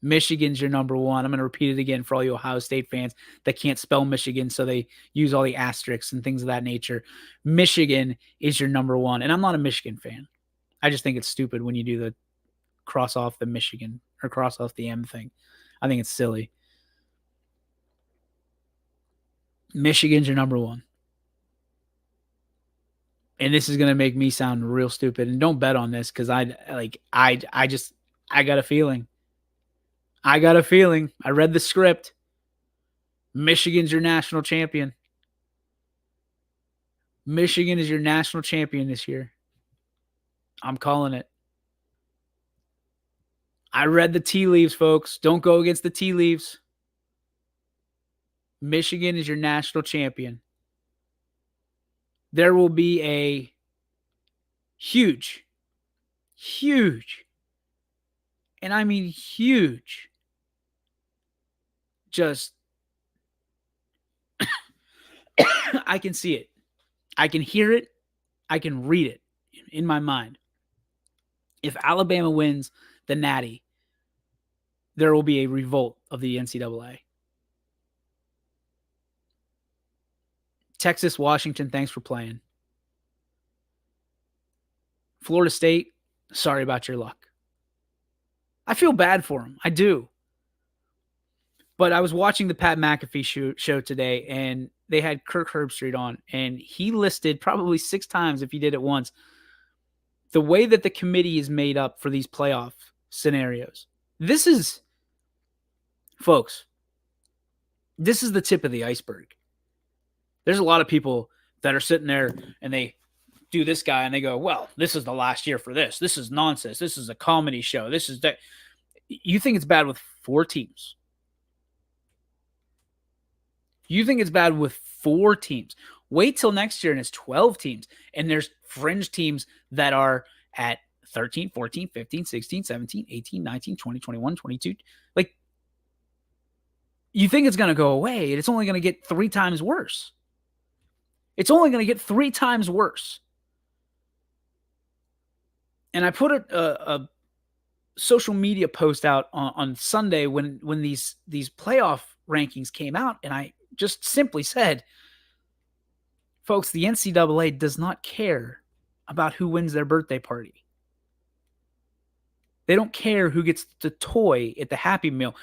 [SPEAKER 1] Michigan's your number 1. I'm going to repeat it again for all you Ohio State fans that can't spell Michigan, so they use all the asterisks and things of that nature. Michigan is your number 1. And I'm not a Michigan fan. I just think it's stupid when you do the cross off the Michigan or cross off the M thing. I think it's silly. Michigan's your number 1. And this is going to make me sound real stupid. And don't bet on this because I got a feeling. I read the script. Michigan's your national champion. Michigan is your national champion this year. I'm calling it. I read the tea leaves, folks. Don't go against the tea leaves. Michigan is your national champion. There will be a huge, and I mean huge, just, I can see it. I can hear it. I can read it in my mind. If Alabama wins the Natty, there will be a revolt of the NCAA. Texas, Washington, thanks for playing. Florida State, sorry about your luck. I feel bad for him. I do. But I was watching the Pat McAfee show today, and they had Kirk Herbstreit on, and he listed probably 6 times, if he did it once, the way that the committee is made up for these playoff scenarios. This is, folks, this is the tip of the iceberg. There's a lot of people that are sitting there and they do this guy and they go, well, this is the last year for this. This is nonsense. This is a comedy show. This is that. You think it's bad with 4 teams. You think it's bad with 4 teams. Wait till next year and it's 12 teams. And there's fringe teams that are at 13, 14, 15, 16, 17, 18, 19, 20, 21, 22. Like, you think it's going to go away, and it's only going to get 3 times worse. It's only going to get 3 times worse. And I put a social media post out on Sunday when these playoff rankings came out, and I just simply said, folks, the NCAA does not care about who wins their birthday party. They don't care who gets the toy at the Happy Meal.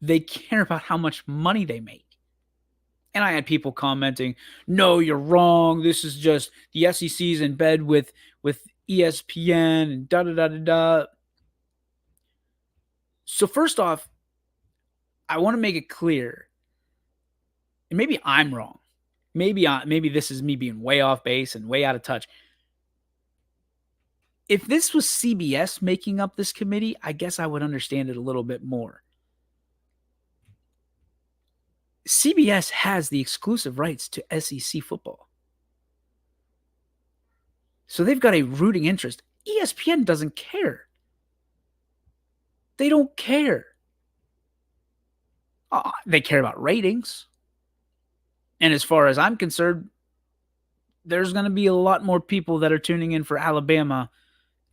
[SPEAKER 1] They care about how much money they make. And I had people commenting, no, you're wrong. This is just the SEC's in bed with ESPN and da-da-da-da-da. So first off, I want to make it clear, and maybe I'm wrong. Maybe this is me being way off base and way out of touch. If this was CBS making up this committee, I guess I would understand it a little bit more. CBS has the exclusive rights to SEC football. So they've got a rooting interest. ESPN doesn't care. They don't care. They care about ratings. And as far as I'm concerned, there's going to be a lot more people that are tuning in for Alabama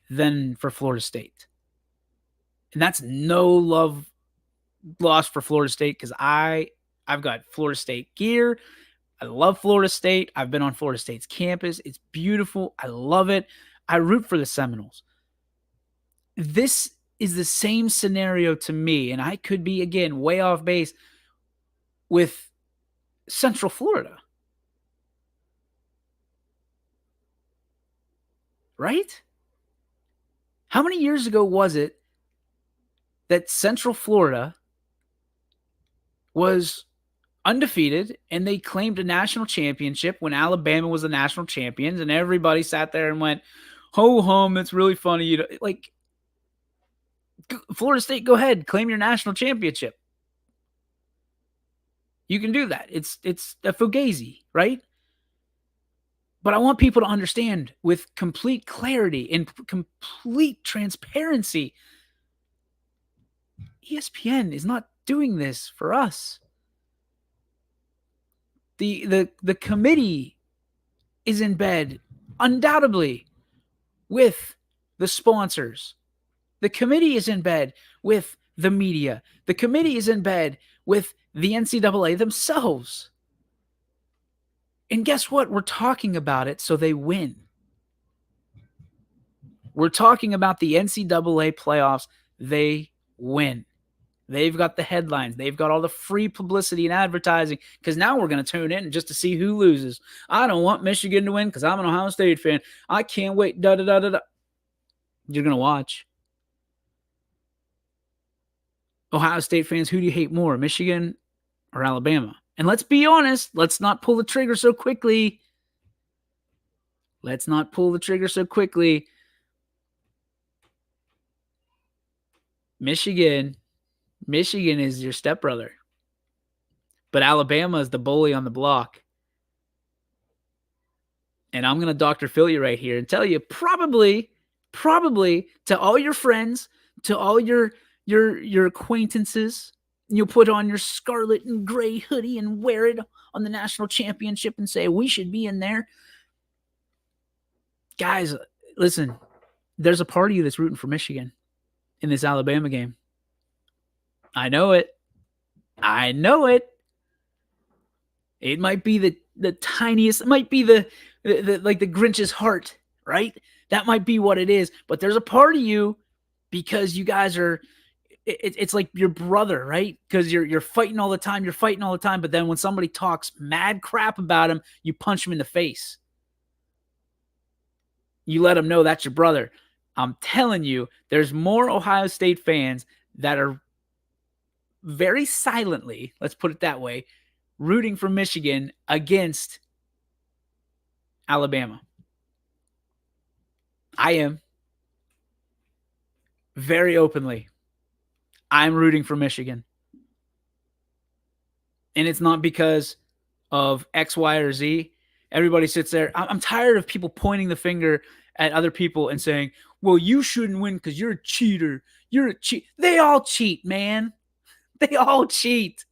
[SPEAKER 1] than for Florida State. And that's no love lost for Florida State, because I've got Florida State gear. I love Florida State. I've been on Florida State's campus. It's beautiful. I love it. I root for the Seminoles. This is the same scenario to me, and I could be, again, way off base with Central Florida. Right? How many years ago was it that Central Florida was undefeated and they claimed a national championship when Alabama was the national champions, and everybody sat there and went, ho hum, that's really funny. Like, Florida State, go ahead, claim your national championship. You can do that. It's a fugazi, right? But I want people to understand with complete clarity and complete transparency, ESPN is not doing this for us. The committee is in bed, undoubtedly, with the sponsors. The committee is in bed with the media. The committee is in bed with the NCAA themselves. And guess what? We're talking about it so they win. We're talking about the NCAA playoffs. They win. They've got the headlines. They've got all the free publicity and advertising, because now we're going to tune in just to see who loses. I don't want Michigan to win because I'm an Ohio State fan. I can't wait. Da-da-da-da-da. You're going to watch. Ohio State fans, who do you hate more, Michigan or Alabama? And let's be honest, let's not pull the trigger so quickly. Let's not pull the trigger so quickly. Michigan is your stepbrother. But Alabama is the bully on the block. And I'm going to Dr. Phil you right here and tell you, probably to all your friends, to all your acquaintances, you'll put on your scarlet and gray hoodie and wear it on the national championship and say, we should be in there. Guys, listen, there's a part of you that's rooting for Michigan in this Alabama game. I know it. It might be that the tiniest, it might be the like the Grinch's heart, right? That might be what it is. But there's a part of you, because you guys are, it's like your brother, right? Because you're fighting all the time, but then when somebody talks mad crap about him, you punch him in the face. You let him know that's your brother. I'm telling you, there's more Ohio State fans that are very silently, let's put it that way, rooting for Michigan against Alabama. I am. Very openly. I'm rooting for Michigan. And it's not because of X, Y, or Z. Everybody sits there. I'm tired of people pointing the finger at other people and saying, well, you shouldn't win because you're a cheater. You're a cheat. They all cheat, man. They all cheat.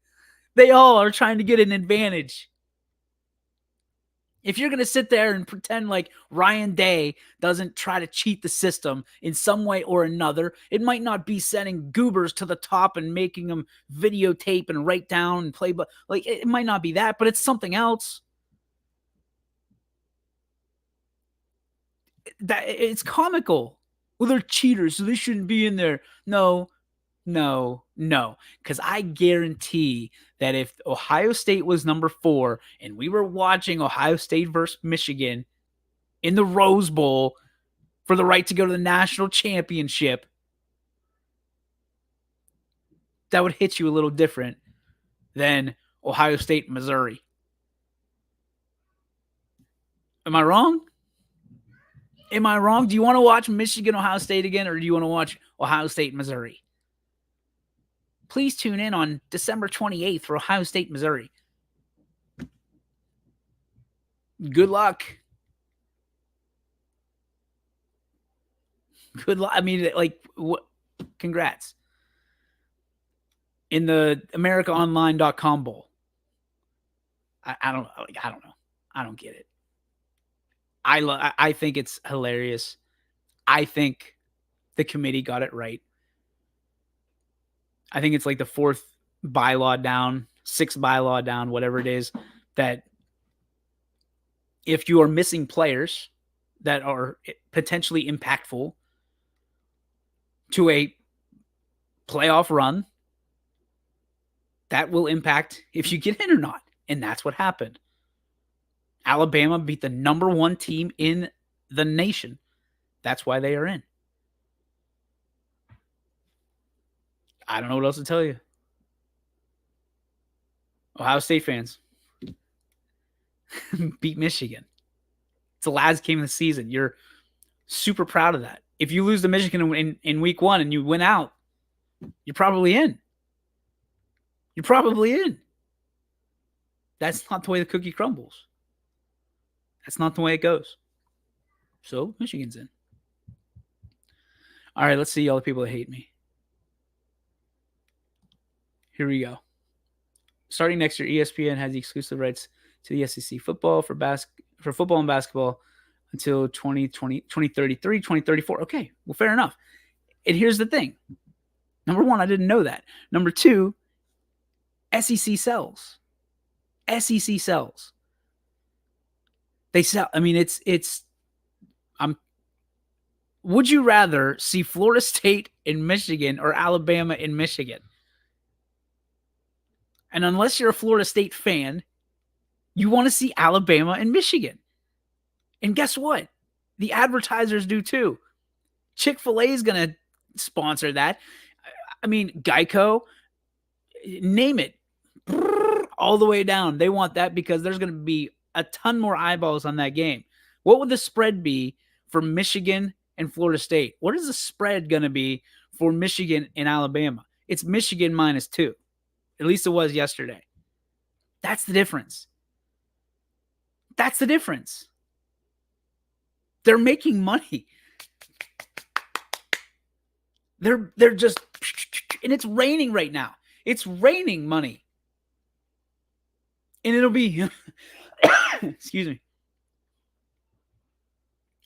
[SPEAKER 1] They all are trying to get an advantage. If you're going to sit there and pretend like Ryan Day doesn't try to cheat the system in some way or another, it might not be sending goobers to the top and making them videotape and write down and play, but like it might not be that, but it's something else. That it's comical. Well, they're cheaters, so they shouldn't be in there. No. Because I guarantee that if Ohio State was number 4 and we were watching Ohio State versus Michigan in the Rose Bowl for the right to go to the national championship, that would hit you a little different than Ohio State, Missouri. Am I wrong? Am I wrong? Do you want to watch Michigan, Ohio State again, or do you want to watch Ohio State, Missouri? Please tune in on December 28th for Ohio State, Missouri. Good luck. Good luck. I mean, like, what? Congrats. In the AmericaOnline.com Bowl. I don't know. I don't get it. I think it's hilarious. I think the committee got it right. I think it's like the 4th bylaw down, 6th bylaw down, whatever it is, that if you are missing players that are potentially impactful to a playoff run, that will impact if you get in or not. And that's what happened. Alabama beat the number 1 team in the nation. That's why they are in. I don't know what else to tell you. Ohio State fans beat Michigan. It's the last game of the season. You're super proud of that. If you lose to Michigan in week 1 and you win out, you're probably in. You're probably in. That's not the way the cookie crumbles. That's not the way it goes. So Michigan's in. All right, let's see all the people that hate me. Here we go. Starting next year, ESPN has the exclusive rights to the SEC football for football and basketball until 2033, 2034. Okay, well, fair enough. And here's the thing. Number 1, I didn't know that. Number 2, SEC sells. SEC sells. They sell. I mean, would you rather see Florida State in Michigan or Alabama in Michigan? And unless you're a Florida State fan, you want to see Alabama and Michigan. And guess what? The advertisers do too. Chick-fil-A is going to sponsor that. I mean, Geico, name it, all the way down. They want that because there's going to be a ton more eyeballs on that game. What would the spread be for Michigan and Florida State? What is the spread going to be for Michigan and Alabama? It's Michigan -2. At least it was yesterday. That's the difference. That's the difference. They're making money. They're just, and it's raining right now. It's raining money. And it'll be, excuse me.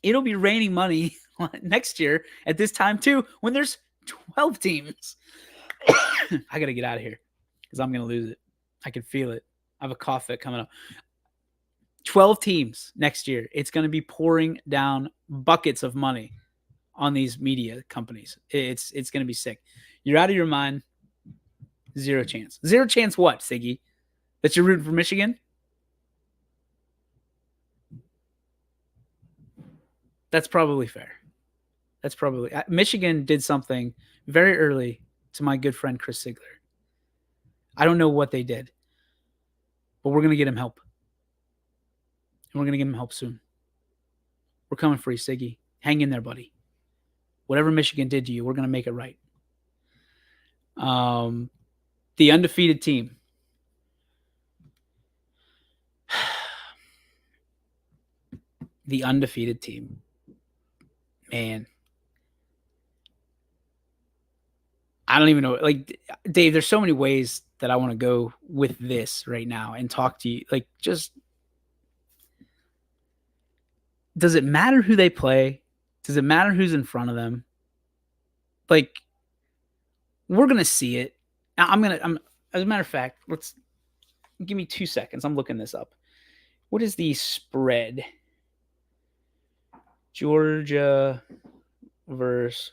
[SPEAKER 1] It'll be raining money next year at this time too, when there's 12 teams. I got to get out of here because I'm going to lose it. I can feel it. I have a cough fit coming up. 12 teams next year. It's going to be pouring down buckets of money on these media companies. It's going to be sick. You're out of your mind. Zero chance. Zero chance what, Siggy? That you're rooting for Michigan? That's probably fair. That's probably Michigan did something very early to my good friend Chris Sigler. I don't know what they did, but we're going to get him help. And we're going to get him help soon. We're coming for you, Siggy. Hang in there, buddy. Whatever Michigan did to you, we're going to make it right. The undefeated team. The undefeated team. Man. I don't even know. Like, Dave, there's so many ways that I want to go with this right now and talk to you. Like, just does it matter who they play? Does it matter who's in front of them? Like, we're gonna see it. I'm as a matter of fact, let's give me 2 seconds. I'm looking this up. What is the spread? Georgia versus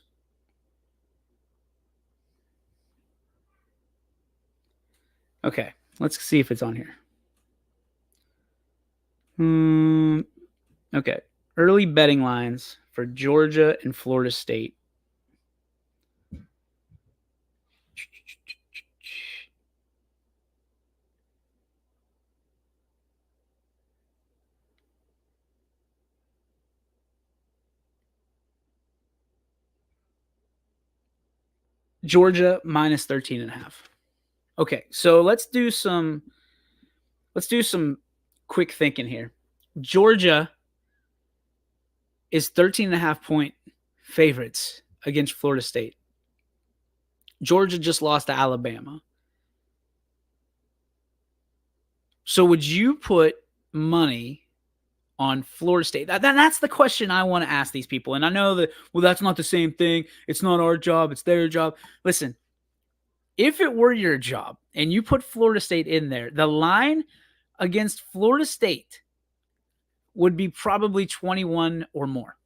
[SPEAKER 1] okay, let's see if it's on here. Okay. Early betting lines for Georgia and Florida State. Georgia minus 13.5. Okay, so let's do some quick thinking here. Georgia is 13.5 point favorites against Florida State. Georgia just lost to Alabama. So would you put money on Florida State? That's the question I want to ask these people. And I know that, well, that's not the same thing. It's not our job. It's their job. Listen, if it were your job and you put Florida State in there, the line against Florida State would be probably 21 or more.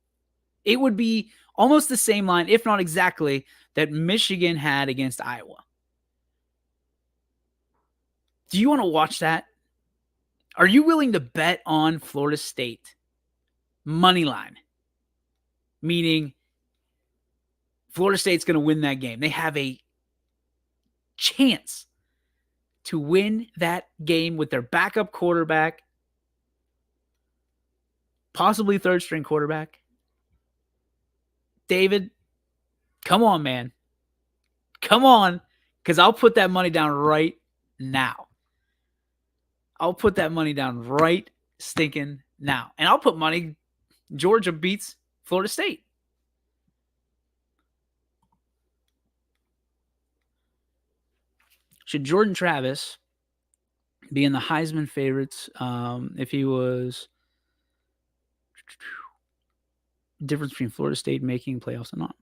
[SPEAKER 1] It would be almost the same line, if not exactly, that Michigan had against Iowa. Do you want to watch that? Are you willing to bet on Florida State money line? Meaning Florida State's going to win that game. They have a chance to win that game with their backup quarterback, possibly third string quarterback. David, come on, man. Come on, because I'll put that money down right now. I'll put that money down right stinking now. And I'll put money Georgia beats Florida State. Should Jordan Travis be in the Heisman favorites if he was difference between Florida State making playoffs and not?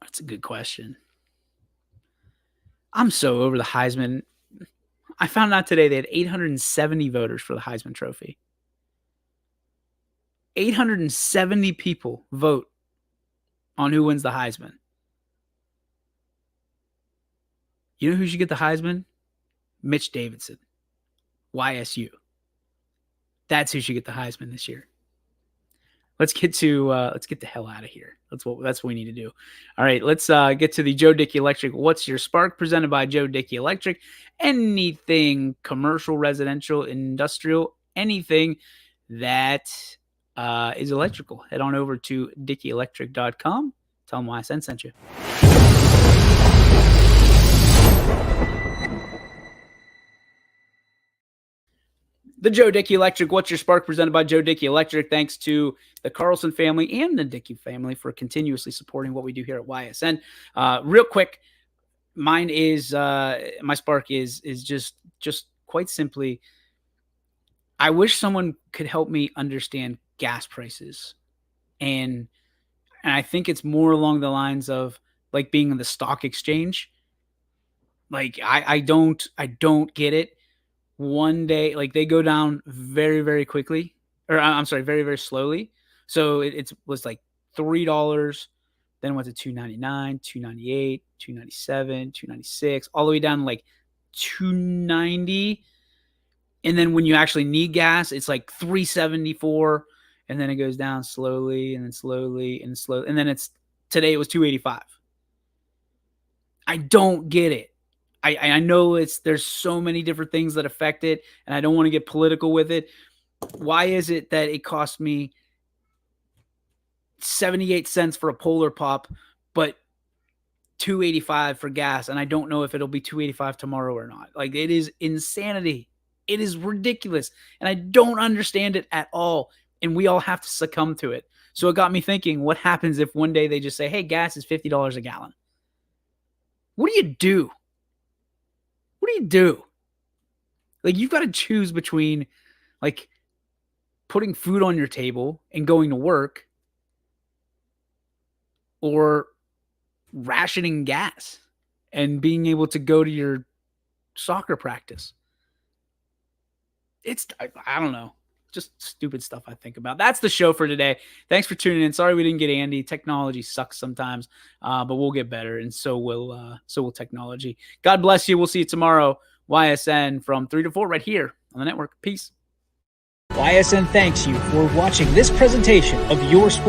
[SPEAKER 1] That's a good question. I'm so over the Heisman. I found out today they had 870 voters for the Heisman Trophy. 870 people vote on who wins the Heisman. You know who should get the Heisman? Mitch Davidson, YSU. That's who should get the Heisman this year. Let's get the hell out of here. That's what we need to do. All right, let's get to the Joe Dickey Electric. What's your spark? Presented by Joe Dickey Electric. Anything commercial, residential, industrial, anything that is electrical. Head on over to DickeyElectric.com. Tell them why I sent you. The Joe Dickey Electric, What's Your Spark? Presented by Joe Dickey Electric. Thanks to the Carlson family and the Dickey family for continuously supporting what we do here at YSN. Real quick, mine is my spark is just quite simply, I wish someone could help me understand gas prices, and I think it's more along the lines of like being in the stock exchange. Like I don't get it. One day, like they go down very, very quickly, or I'm sorry, very, very slowly. So it was like $3, then went to 2.99, 2.98, 2.97, 2.96, all the way down to like 2.90. And then when you actually need gas, it's like 3.74, and then it goes down slowly and then slowly and slowly, and then it's today it was 2.85. I don't get it. I know there's so many different things that affect it, and I don't want to get political with it. Why is it that it cost me 78 cents for a Polar Pop, but 2.85 for gas, and I don't know if it'll be 2.85 tomorrow or not? Like, it is insanity. It is ridiculous, and I don't understand it at all. And we all have to succumb to it. So it got me thinking, what happens if one day they just say, "Hey, gas is $50 a gallon"? What do you do? What do you do? Like, you've got to choose between, like, putting food on your table and going to work, or rationing gas and being able to go to your soccer practice. I don't know. Just stupid stuff I think about. That's the show for today. Thanks for tuning in. Sorry we didn't get Andy. Technology sucks sometimes, but we'll get better, and so will technology. God bless you. We'll see you tomorrow. YSN from 3 to 4 right here on the network. Peace. YSN thanks you for watching this presentation of Your Sport.